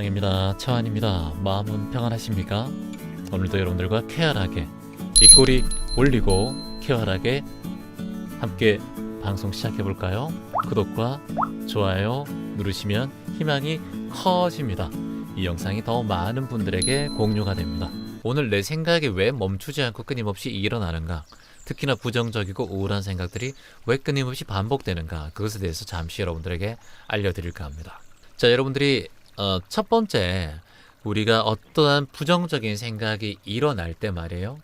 사랑입니다. 차환입니다. 마음은 평안하십니까? 오늘도 여러분들과 쾌활하게 입꼬리 올리고 쾌활하게 함께 방송 시작해볼까요? 구독과 좋아요 누르시면 희망이 커집니다. 이 영상이 더 많은 분들에게 공유가 됩니다. 오늘 내 생각이 왜 멈추지 않고 끊임없이 일어나는가, 특히나 부정적이고 우울한 생각들이 왜 끊임없이 반복되는가, 그것에 대해서 잠시 여러분들에게 알려드릴까 합니다. 자, 여러분들이 첫 번째, 우리가 어떠한 부정적인 생각이 일어날 때 말이에요.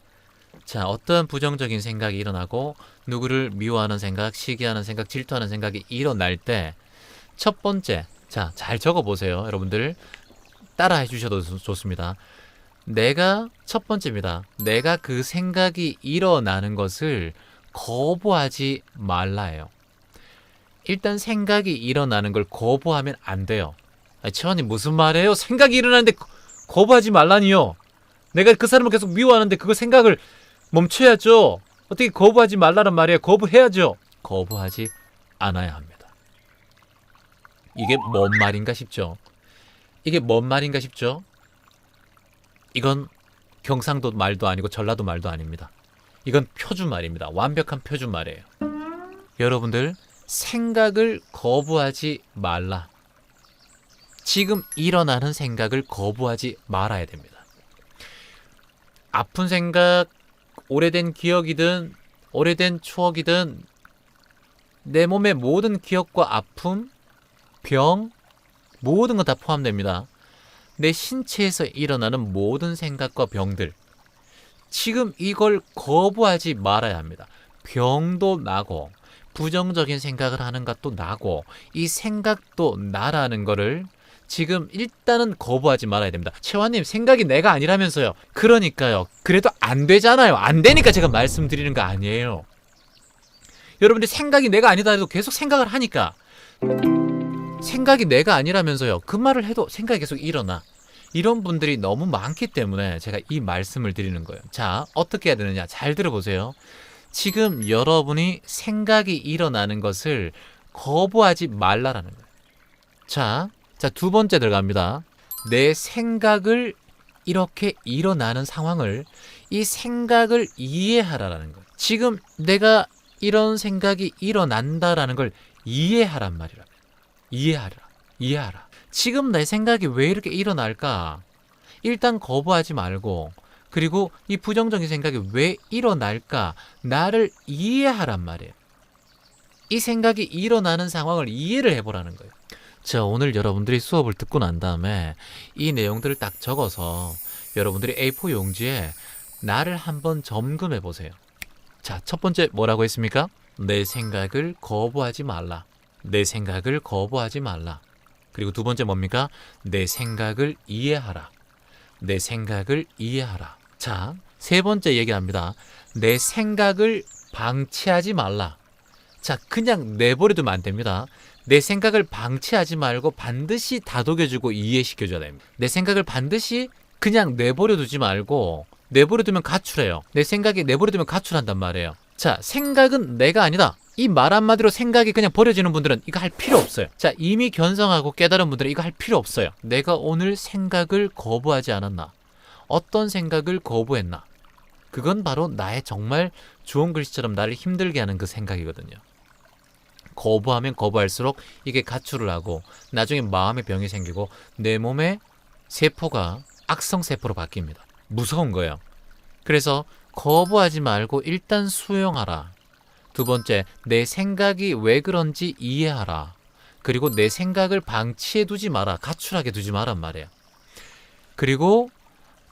자, 어떠한 부정적인 생각이 일어나고 누구를 미워하는 생각, 시기하는 생각, 질투하는 생각이 일어날 때 첫 번째, 자, 잘 적어보세요. 여러분들 따라해 주셔도 좋습니다. 내가 첫 번째입니다. 내가 그 생각이 일어나는 것을 거부하지 말라예요. 일단 생각이 일어나는 걸 거부하면 안 돼요. 채원님 무슨 말이에요? 생각이 일어나는데 거부하지 말라니요. 내가 그 사람을 계속 미워하는데 그거 생각을 멈춰야죠. 어떻게 거부하지 말라는 말이에요? 거부해야죠. 거부하지 않아야 합니다. 이게 뭔 말인가 싶죠? 이게 뭔 말인가 싶죠? 이건 경상도 말도 아니고 전라도 말도 아닙니다. 이건 표준말입니다. 완벽한 표준말이에요. 여러분들, 생각을 거부하지 말라. 지금 일어나는 생각을 거부하지 말아야 됩니다. 아픈 생각, 오래된 기억이든 오래된 추억이든 내 몸의 모든 기억과 아픔, 병, 모든 건 다 포함됩니다. 내 신체에서 일어나는 모든 생각과 병들, 지금 이걸 거부하지 말아야 합니다. 병도 나고 부정적인 생각을 하는 것도 나고 이 생각도 나라는 거를 지금 일단은 거부하지 말아야 됩니다. 채화님, 생각이 내가 아니라면서요. 그러니까요. 그래도 안 되잖아요. 안 되니까 제가 말씀드리는 거 아니에요. 여러분들 생각이 내가 아니다 해도 계속 생각을 하니까, 생각이 내가 아니라면서요. 그 말을 해도 생각이 계속 일어나. 이런 분들이 너무 많기 때문에 제가 이 말씀을 드리는 거예요. 자, 어떻게 해야 되느냐? 잘 들어보세요. 지금 여러분이 생각이 일어나는 것을 거부하지 말라라는 거예요. 자, 두 번째 들어갑니다. 내 생각을, 이렇게 일어나는 상황을, 이 생각을 이해하라라는 거예요. 지금 내가 이런 생각이 일어난다라는 걸 이해하란 말이라. 이해하라. 지금 내 생각이 왜 이렇게 일어날까? 일단 거부하지 말고, 그리고 이 부정적인 생각이 왜 일어날까? 나를 이해하란 말이에요. 이 생각이 일어나는 상황을 이해를 해보라는 거예요. 자, 오늘 여러분들이 수업을 듣고 난 다음에 이 내용들을 딱 적어서 여러분들이 A4 용지에 나를 한번 점검해 보세요. 자, 첫 번째 뭐라고 했습니까? 내 생각을 거부하지 말라. 내 생각을 거부하지 말라. 그리고 두 번째 뭡니까? 내 생각을 이해하라. 내 생각을 이해하라. 자, 세 번째 얘기합니다. 내 생각을 방치하지 말라. 자, 그냥 내버려두면 안 됩니다. 내 생각을 방치하지 말고 반드시 다독여주고 이해시켜줘야 됩니다. 내 생각을 반드시 그냥 내버려두지 말고, 내버려두면 가출해요. 내 생각이 내버려두면 가출한단 말이에요. 자, 생각은 내가 아니다. 이 말 한마디로 생각이 그냥 버려지는 분들은 이거 할 필요 없어요. 자, 이미 견성하고 깨달은 분들은 이거 할 필요 없어요. 내가 오늘 생각을 거부하지 않았나? 어떤 생각을 거부했나? 그건 바로 나의 정말 좋은 글씨처럼 나를 힘들게 하는 그 생각이거든요. 거부하면 거부할수록 이게 가출을 하고 나중에 마음의 병이 생기고 내 몸의 세포가 악성세포로 바뀝니다. 무서운 거예요. 그래서 거부하지 말고 일단 수용하라. 두 번째, 내 생각이 왜 그런지 이해하라. 그리고 내 생각을 방치해두지 마라. 가출하게 두지 마란 말이에요. 그리고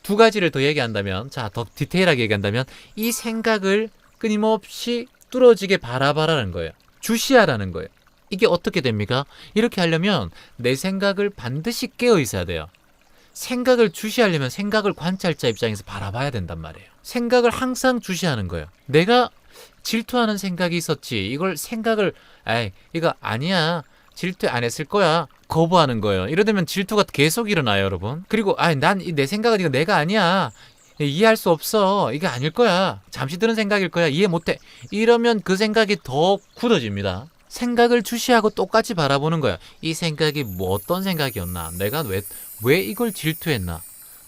두 가지를 더 얘기한다면, 자, 더 디테일하게 얘기한다면 이 생각을 끊임없이 뚫어지게 바라봐라는 거예요. 주시하라는 거예요. 이게 어떻게 됩니까? 이렇게 하려면 내 생각을 반드시 깨어 있어야 돼요. 생각을 주시하려면 생각을 관찰자 입장에서 바라봐야 된단 말이에요. 생각을 항상 주시하는 거예요. 내가 질투하는 생각이 있었지. 이걸 생각을, 이거 아니야. 질투 안 했을 거야. 거부하는 거예요. 이러면 질투가 계속 일어나요, 여러분. 그리고, 난 내 생각은 이거 내가 아니야. 이해할 수 없어. 이게 아닐 거야. 잠시 드는 생각일 거야. 이해 못해. 이러면 그 생각이 더 굳어집니다. 생각을 주시하고 똑같이 바라보는 거야. 이 생각이 뭐 어떤 생각이었나? 내가 왜 이걸 질투했나?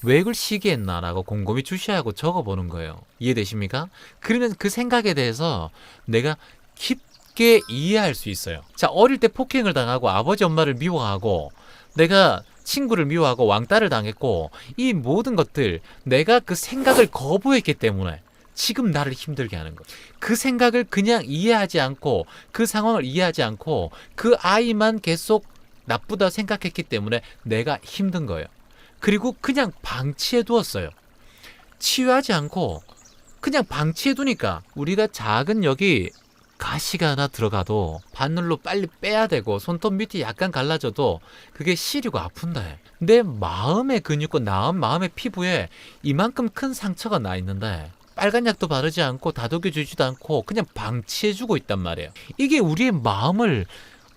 왜 이걸 시기했나? 라고 곰곰이 주시하고 적어보는 거예요. 이해되십니까? 그러면 그 생각에 대해서 내가 깊게 이해할 수 있어요. 자, 어릴 때 폭행을 당하고 아버지 엄마를 미워하고 내가 친구를 미워하고 왕따를 당했고 이 모든 것들 내가 그 생각을 거부했기 때문에 지금 나를 힘들게 하는 거예요. 그 생각을 그냥 이해하지 않고 그 상황을 이해하지 않고 그 아이만 계속 나쁘다 생각했기 때문에 내가 힘든 거예요. 그리고 그냥 방치해 두었어요. 치유하지 않고 그냥 방치해 두니까 우리가 작은 여기 가시가 하나 들어가도 바늘로 빨리 빼야 되고 손톱 밑이 약간 갈라져도 그게 시리고 아픈다 해. 내 마음의 근육과 마음의 피부에 이만큼 큰 상처가 나 있는데 빨간 약도 바르지 않고 다독여 주지도 않고 그냥 방치해 주고 있단 말이에요. 이게 우리의 마음을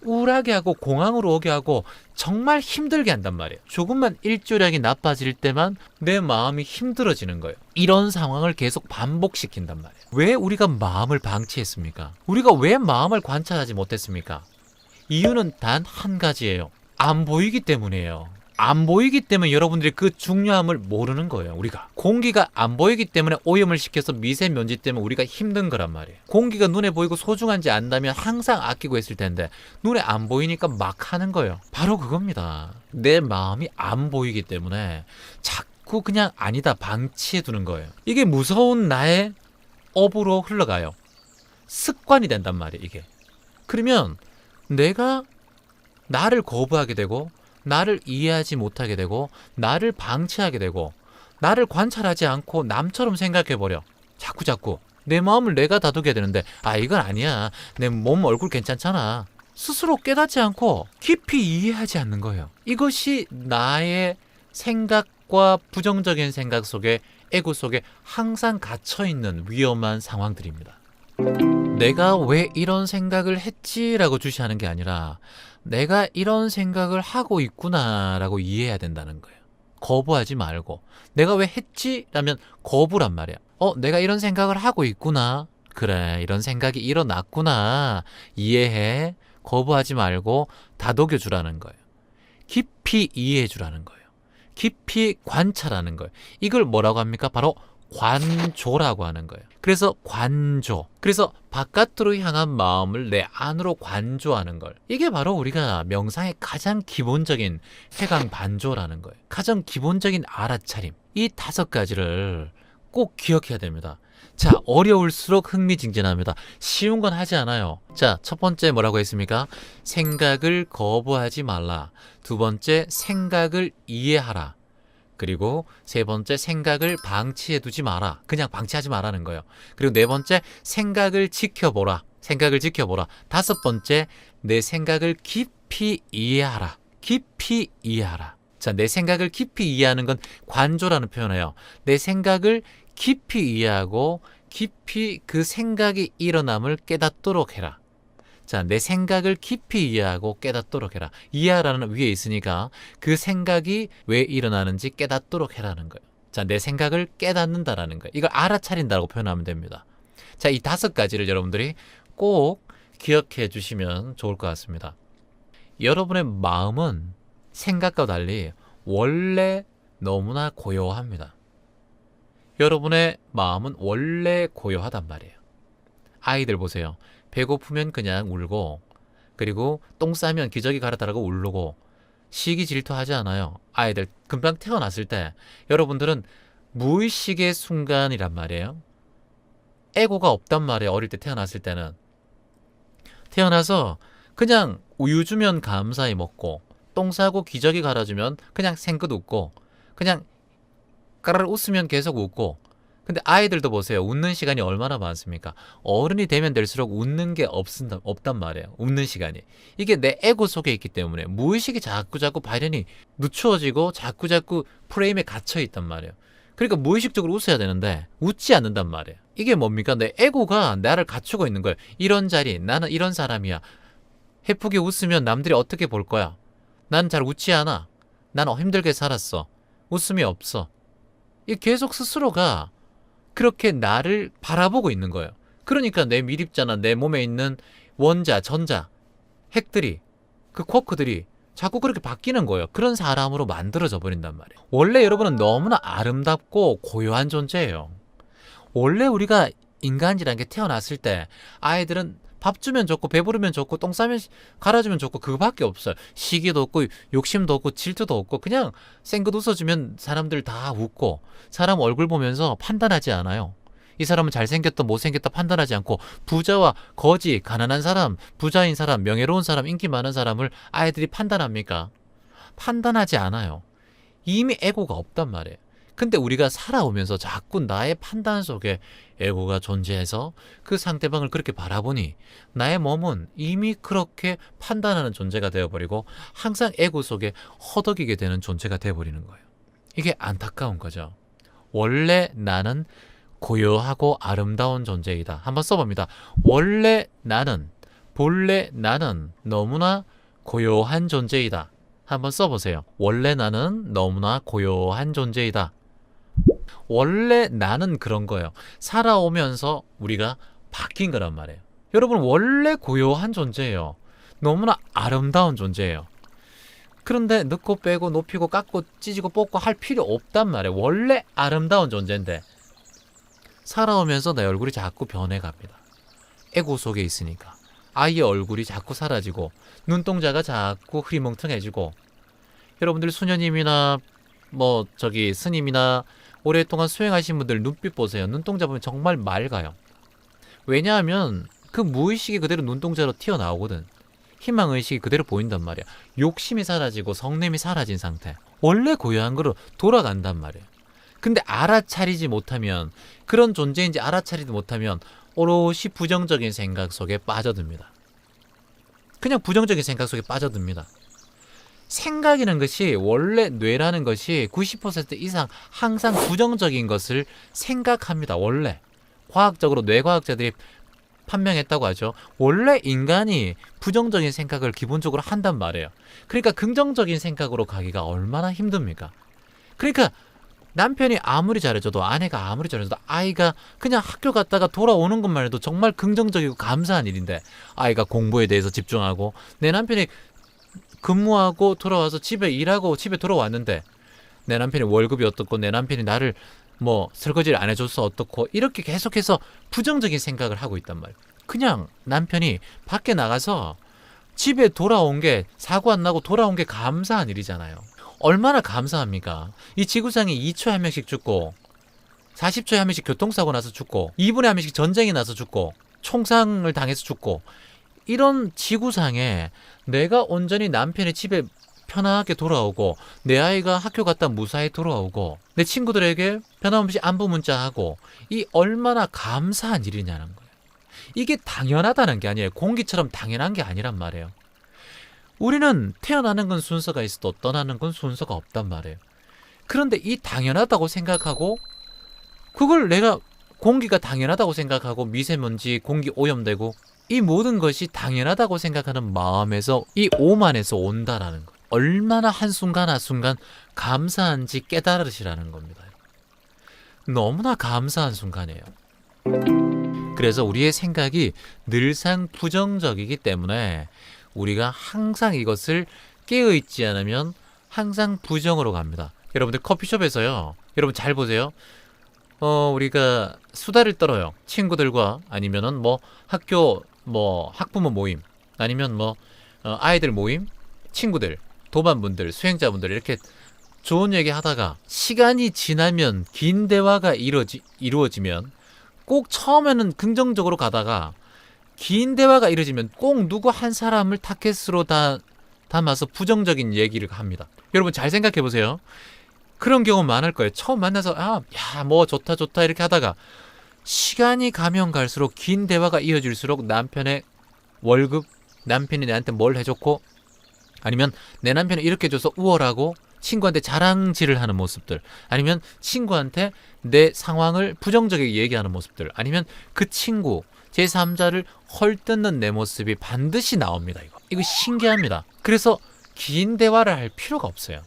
우울하게 하고 공황으로 오게 하고 정말 힘들게 한단 말이에요. 조금만 일조량이 나빠질 때만 내 마음이 힘들어지는 거예요. 이런 상황을 계속 반복시킨단 말이에요. 왜 우리가 마음을 방치했습니까? 우리가 왜 마음을 관찰하지 못했습니까? 이유는 단 한 가지예요. 안 보이기 때문이에요. 안 보이기 때문에 여러분들이 그 중요함을 모르는 거예요. 우리가 공기가 안 보이기 때문에 오염을 시켜서 미세먼지 때문에 우리가 힘든 거란 말이에요. 공기가 눈에 보이고 소중한지 안다면 항상 아끼고 했을 텐데 눈에 안 보이니까 막 하는 거예요. 바로 그겁니다. 내 마음이 안 보이기 때문에 자꾸 그냥 아니다 방치해 두는 거예요. 이게 무서운 나의 업으로 흘러가요. 습관이 된단 말이에요. 이게 그러면 내가 나를 거부하게 되고 나를 이해하지 못하게 되고 나를 방치하게 되고 나를 관찰하지 않고 남처럼 생각해버려. 자꾸 내 마음을 내가 다독여야 되는데 이건 아니야. 내 몸 얼굴 괜찮잖아. 스스로 깨닫지 않고 깊이 이해하지 않는 거예요. 이것이 나의 생각과 부정적인 생각 속에 에고 속에 항상 갇혀있는 위험한 상황들입니다. 내가 왜 이런 생각을 했지라고 주시하는 게 아니라 내가 이런 생각을 하고 있구나 라고 이해해야 된다는 거예요. 거부하지 말고 내가 왜 했지? 라면 거부란 말이야. 내가 이런 생각을 하고 있구나. 그래, 이런 생각이 일어났구나. 이해해. 거부하지 말고 다독여 주라는 거예요. 깊이 이해해 주라는 거예요. 깊이 관찰하는 거예요. 이걸 뭐라고 합니까? 바로 관조라고 하는 거예요. 그래서 관조. 그래서 바깥으로 향한 마음을 내 안으로 관조하는 걸. 이게 바로 우리가 명상의 가장 기본적인 회광반조라는 거예요. 가장 기본적인 알아차림. 이 5가지를 꼭 기억해야 됩니다. 자, 어려울수록 흥미진진합니다. 쉬운 건 하지 않아요. 자, 첫 번째 뭐라고 했습니까? 생각을 거부하지 말라. 두 번째, 생각을 이해하라. 그리고 세 번째, 생각을 방치해두지 마라. 그냥 방치하지 말라는 거예요. 그리고 네 번째, 생각을 지켜보라. 생각을 지켜보라. 다섯 번째, 내 생각을 깊이 이해하라. 깊이 이해하라. 자, 내 생각을 깊이 이해하는 건 관조라는 표현이에요. 내 생각을 깊이 이해하고 깊이 그 생각이 일어남을 깨닫도록 해라. 자, 내 생각을 깊이 이해하고 깨닫도록 해라. 이해하라는 위에 있으니까 그 생각이 왜 일어나는지 깨닫도록 해라는 거예요. 자, 내 생각을 깨닫는다라는 거예요. 이걸 알아차린다고 표현하면 됩니다. 자, 이 5가지를 여러분들이 꼭 기억해 주시면 좋을 것 같습니다. 여러분의 마음은 생각과 달리 원래 너무나 고요합니다. 여러분의 마음은 원래 고요하단 말이에요. 아이들 보세요. 배고프면 그냥 울고, 그리고 똥 싸면 기저귀 갈아달라고 울고, 시기 질투하지 않아요. 아이들 금방 태어났을 때 여러분들은 무의식의 순간이란 말이에요. 에고가 없단 말이에요. 어릴 때 태어났을 때는. 태어나서 그냥 우유 주면 감사히 먹고, 똥 싸고 기저귀 갈아주면 그냥 생긋 웃고, 그냥 까르르 웃으면 계속 웃고. 근데 아이들도 보세요. 웃는 시간이 얼마나 많습니까? 어른이 되면 될수록 웃는 게 없단 말이에요. 웃는 시간이. 이게 내 에고 속에 있기 때문에 무의식이 자꾸 발현이 늦추어지고 자꾸 프레임에 갇혀 있단 말이에요. 그러니까 무의식적으로 웃어야 되는데 웃지 않는단 말이에요. 이게 뭡니까? 내 에고가 나를 갖추고 있는 거예요. 이런 자리, 나는 이런 사람이야. 해프게 웃으면 남들이 어떻게 볼 거야? 난 잘 웃지 않아. 난 힘들게 살았어. 웃음이 없어. 이 계속 스스로가 그렇게 나를 바라보고 있는 거예요. 그러니까 내 미립자나 내 몸에 있는 원자, 전자, 핵들이, 그 쿼크들이 자꾸 그렇게 바뀌는 거예요. 그런 사람으로 만들어져 버린단 말이에요. 원래 여러분은 너무나 아름답고 고요한 존재예요. 원래 우리가 인간이라는 게 태어났을 때 아이들은 밥 주면 좋고 배부르면 좋고 똥 싸면 갈아주면 좋고 그거밖에 없어요. 시기도 없고 욕심도 없고 질투도 없고 그냥 쌩긋 웃어주면 사람들 다 웃고 사람 얼굴 보면서 판단하지 않아요. 이 사람은 잘생겼다 못생겼다 판단하지 않고 부자와 거지, 가난한 사람, 부자인 사람, 명예로운 사람, 인기 많은 사람을 아이들이 판단합니까? 판단하지 않아요. 이미 에고가 없단 말이에요. 근데 우리가 살아오면서 자꾸 나의 판단 속에 에고가 존재해서 그 상대방을 그렇게 바라보니 나의 몸은 이미 그렇게 판단하는 존재가 되어버리고 항상 에고 속에 허덕이게 되는 존재가 되어버리는 거예요. 이게 안타까운 거죠. 원래 나는 고요하고 아름다운 존재이다. 한번 써봅니다. 원래 나는, 본래 나는 너무나 고요한 존재이다. 한번 써보세요. 원래 나는 너무나 고요한 존재이다. 원래 나는 그런 거예요. 살아오면서 우리가 바뀐 거란 말이에요. 여러분 원래 고요한 존재예요. 너무나 아름다운 존재예요. 그런데 넣고 빼고 높이고 깎고 찢고 뽑고 할 필요 없단 말이에요. 원래 아름다운 존재인데 살아오면서 내 얼굴이 자꾸 변해갑니다. 에고 속에 있으니까. 아이의 얼굴이 자꾸 사라지고 눈동자가 자꾸 흐리멍텅해지고 여러분들 수녀님이나 스님이나 오랫동안 수행하신 분들 눈빛 보세요. 눈동자 보면 정말 맑아요. 왜냐하면 그 무의식이 그대로 눈동자로 튀어나오거든. 희망의식이 그대로 보인단 말이야. 욕심이 사라지고 성냄이 사라진 상태. 원래 고요한 거로 돌아간단 말이에요. 근데 알아차리지 못하면 그런 존재인지 알아차리지 못하면 오롯이 부정적인 생각 속에 빠져듭니다. 그냥 부정적인 생각 속에 빠져듭니다. 생각이라는 것이 원래 뇌라는 것이 90% 이상 항상 부정적인 것을 생각합니다. 원래 과학적으로 뇌과학자들이 판명했다고 하죠. 원래 인간이 부정적인 생각을 기본적으로 한단 말이에요. 그러니까 긍정적인 생각으로 가기가 얼마나 힘듭니까? 그러니까 남편이 아무리 잘해줘도 아내가 아무리 잘해줘도 아이가 그냥 학교 갔다가 돌아오는 것만 해도 정말 긍정적이고 감사한 일인데 아이가 공부에 대해서 집중하고 내 남편이 근무하고 돌아와서 집에 일하고 집에 돌아왔는데 내 남편이 월급이 어떻고 내 남편이 나를 설거지를 안 해줘서 어떻고 이렇게 계속해서 부정적인 생각을 하고 있단 말이에요. 그냥 남편이 밖에 나가서 집에 돌아온 게 사고 안 나고 돌아온 게 감사한 일이잖아요. 얼마나 감사합니까? 이 지구상에 2초에 한 명씩 죽고 40초에 한 명씩 교통사고 나서 죽고 2분에 한 명씩 전쟁이 나서 죽고 총상을 당해서 죽고 이런 지구상에 내가 온전히 남편의 집에 편하게 돌아오고 내 아이가 학교 갔다 무사히 돌아오고 내 친구들에게 변함없이 안부 문자하고 이 얼마나 감사한 일이냐는 거예요. 이게 당연하다는 게 아니에요. 공기처럼 당연한 게 아니란 말이에요. 우리는 태어나는 건 순서가 있어도 떠나는 건 순서가 없단 말이에요. 그런데 이 당연하다고 생각하고 그걸 내가 공기가 당연하다고 생각하고 미세먼지, 공기 오염되고 이 모든 것이 당연하다고 생각하는 마음에서 이 오만에서 온다라는 거. 얼마나 한순간 한순간 감사한지 깨달으시라는 겁니다. 너무나 감사한 순간이에요. 그래서 우리의 생각이 늘상 부정적이기 때문에 우리가 항상 이것을 깨어있지 않으면 항상 부정으로 갑니다. 여러분들 커피숍에서요. 여러분 잘 보세요. 우리가 수다를 떨어요. 친구들과 아니면은 학교 학부모 모임 아니면 아이들 모임, 친구들, 도반분들, 수행자분들 이렇게 좋은 얘기 하다가 시간이 지나면 긴 대화가 이루어지면 꼭 처음에는 긍정적으로 가다가 긴 대화가 이루어지면 꼭 누구 한 사람을 타겟으로 담아서 부정적인 얘기를 합니다. 여러분 잘 생각해 보세요. 그런 경우 많을 거예요. 처음 만나서 좋다 이렇게 하다가 시간이 가면 갈수록 긴 대화가 이어질수록 남편의 월급, 남편이 내한테 뭘 해줬고 아니면 내 남편이 이렇게 해줘서 우월하고 친구한테 자랑질을 하는 모습들 아니면 친구한테 내 상황을 부정적이게 얘기하는 모습들 아니면 그 친구 제3자를 헐뜯는 내 모습이 반드시 나옵니다. 이거 신기합니다. 그래서 긴 대화를 할 필요가 없어요.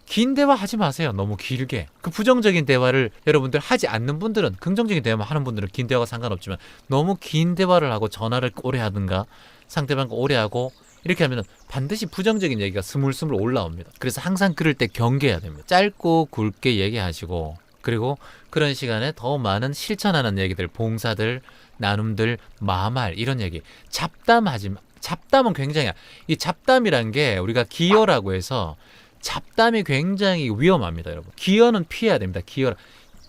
긴 대화 하지 마세요. 너무 길게. 그 부정적인 대화를 여러분들 하지 않는 분들은 긍정적인 대화만 하는 분들은 긴 대화가 상관없지만 너무 긴 대화를 하고 전화를 오래 하든가 상대방과 오래 하고 이렇게 하면 반드시 부정적인 얘기가 스물스물 올라옵니다. 그래서 항상 그럴 때 경계해야 됩니다. 짧고 굵게 얘기하시고, 그리고 그런 시간에 더 많은 실천하는 얘기들, 봉사들, 나눔들, 마말 이런 얘기. 잡담은 굉장히, 이 잡담이란 게 우리가 기여라고 해서 잡담이 굉장히 위험합니다, 여러분. 기여는 피해야 됩니다.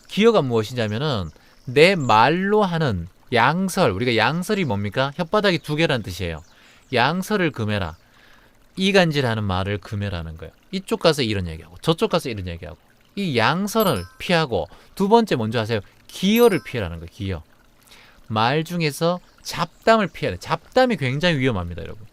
기여가 무엇이냐 하면은 내 말로 하는 양설. 우리가 양설이 뭡니까? 혓바닥이 두 개라는 뜻이에요. 양설을 금해라. 이간질하는 말을 금해라는 거예요. 이쪽 가서 이런 얘기하고 저쪽 가서 이런 얘기하고. 이 양설을 피하고, 두 번째 먼저 하세요. 기여를 피해라는 거예요. 기여. 말 중에서 잡담을 피해야 돼. 잡담이 굉장히 위험합니다, 여러분.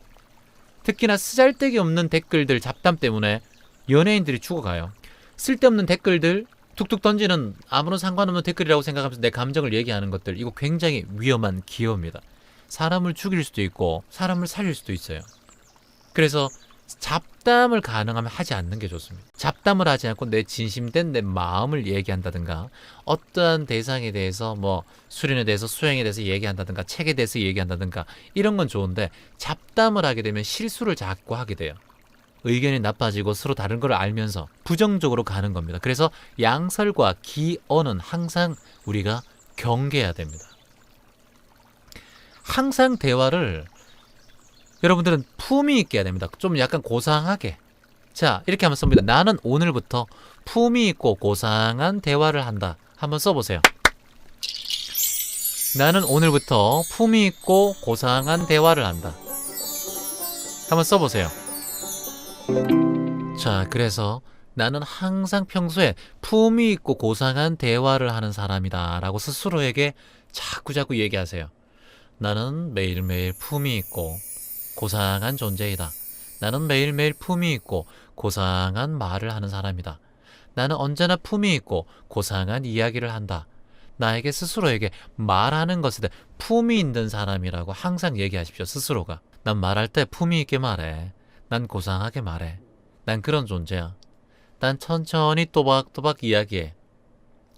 특히나 쓰잘데기 없는 댓글들, 잡담 때문에 연예인들이 죽어가요. 쓸데없는 댓글들 툭툭 던지는 아무런 상관없는 댓글이라고 생각하면서 내 감정을 얘기하는 것들, 이거 굉장히 위험한 기여입니다. 사람을 죽일 수도 있고 사람을 살릴 수도 있어요. 그래서 잡담을 가능하면 하지 않는 게 좋습니다. 잡담을 하지 않고 내 진심된 내 마음을 얘기한다든가, 어떠한 대상에 대해서 뭐 수련에 대해서, 수행에 대해서 얘기한다든가, 책에 대해서 얘기한다든가, 이런 건 좋은데 잡담을 하게 되면 실수를 자꾸 하게 돼요. 의견이 나빠지고 서로 다른 걸 알면서 부정적으로 가는 겁니다. 그래서 양설과 기어는 항상 우리가 경계해야 됩니다. 항상 대화를 여러분들은 품위 있게 해야 됩니다. 좀 약간 고상하게. 자, 이렇게 한번 씁니다. 나는 오늘부터 품위 있고 고상한 대화를 한다. 한번 써보세요. 나는 오늘부터 품위 있고 고상한 대화를 한다. 한번 써보세요. 자, 그래서 나는 항상 평소에 품위 있고 고상한 대화를 하는 사람이다 라고 스스로에게 자꾸자꾸 얘기하세요. 나는 매일매일 품위 있고 고상한 존재이다. 나는 매일매일 품위 있고 고상한 말을 하는 사람이다. 나는 언제나 품위 있고 고상한 이야기를 한다. 나에게 스스로에게 말하는 것에 대해 품위 있는 사람이라고 항상 얘기하십시오. 스스로가. 난 말할 때 품위 있게 말해. 난 고상하게 말해. 난 그런 존재야. 난 천천히 또박또박 이야기해.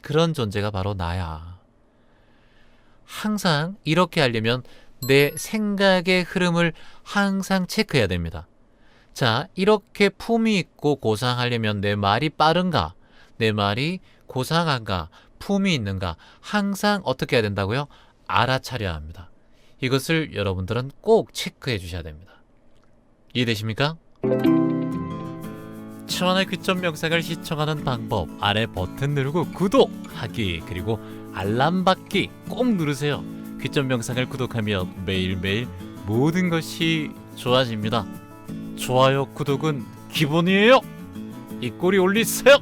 그런 존재가 바로 나야. 항상 이렇게 하려면 내 생각의 흐름을 항상 체크해야 됩니다. 자, 이렇게 품위 있고 고상하려면 내 말이 빠른가? 내 말이 고상한가? 품위 있는가? 항상 어떻게 해야 된다고요? 알아차려야 합니다. 이것을 여러분들은 꼭 체크해 주셔야 됩니다. 이해되십니까? 천안의 귀점 명상을 시청하는 방법, 아래 버튼 누르고 구독하기, 그리고 알람 받기 꼭 누르세요. 귀점 명상을 구독하면 매일매일 모든 것이 좋아집니다. 좋아요, 구독은 기본이에요. 이 꼬리 올리세요.